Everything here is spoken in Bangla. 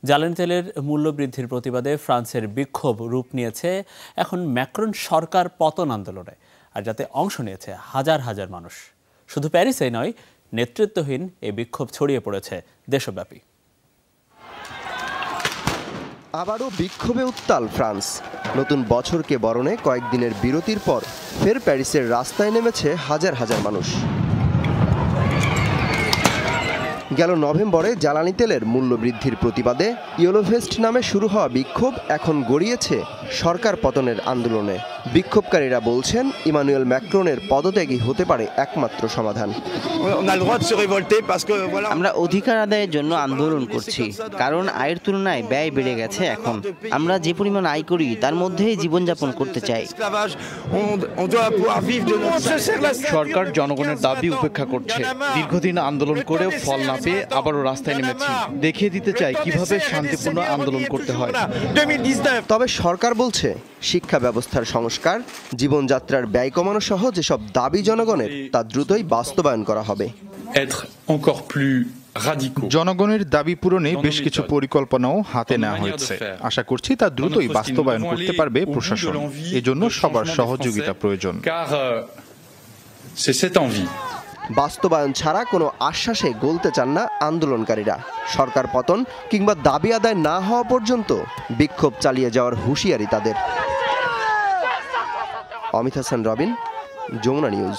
জ্বালানি তেলের মূল্যবৃদ্ধির প্রতিবাদে ফ্রান্সের বিক্ষোভ রূপ নিয়েছে এখন ম্যাক্রন সরকার পতন আন্দোলনে, আর যাতে অংশ নিয়েছে হাজার হাজার মানুষ। শুধু প্যারিসেই নয়, নেতৃত্বহীন এই বিক্ষোভ ছড়িয়ে পড়েছে দেশব্যাপী। আবারও বিক্ষোভে উত্তাল ফ্রান্স। নতুন বছরকে বরণে কয়েকদিনের বিরতির পর ফের প্যারিসের রাস্তায় নেমেছে হাজার হাজার মানুষ। গেল নভেম্বরে জ্বালানি তেলের মূল্যবৃদ্ধির প্রতিবাদে ইয়েলোভেস্ট নামে শুরু হওয়া বিক্ষোভ এখন গড়িয়েছে সরকার পতনের আন্দোলনে। বিক্ষোভকারীরা বলছেন ইমানুয়েল ম্যাক্রনের পদত্যাগই হতে পারে একমাত্র সমাধান। আমরা অধিকার আদায়ের জন্য আন্দোলন করছি, কারণ আয়ের তুলনায় ব্যয় বেড়ে গেছে। এখন আমরা যে পরিমাণ আয় করি তার মধ্যেই জীবনযাপন করতে চাই। সরকার জনগণের দাবি উপেক্ষা করছে। দীর্ঘদিন আন্দোলন করে ফল না পেয়ে আবারও রাস্তায় নেমেছি। দেখিয়ে দিতে চাই কিভাবে শান্তিপূর্ণ আন্দোলন করতে হয়। তবে সরকার বলছে শিক্ষা ব্যবস্থার সংস্কার, জীবনযাত্রার ব্যয় কমানো সহ যেসব দাবি জনগণের তা দ্রুতই বাস্তবায়ন করা হবে। জনগণের দাবি পূরণে বেশ কিছু পরিকল্পনাও হাতে নেওয়া হয়েছে। আশা করছি তা দ্রুতই বাস্তবায়ন করতে পারবে প্রশাসন। এজন্য সবার সহযোগিতা প্রয়োজন। বাস্তবায়ন ছাড়া কোনো আশ্বাসে গলতে চান না আন্দোলনকারীরা। সরকার পতন কিংবা দাবি আদায় না হওয়া পর্যন্ত বিক্ষোভ চালিয়ে যাওয়ার হুঁশিয়ারি তাদের। অমিত হাসান রবিন, যমুনা নিউজ।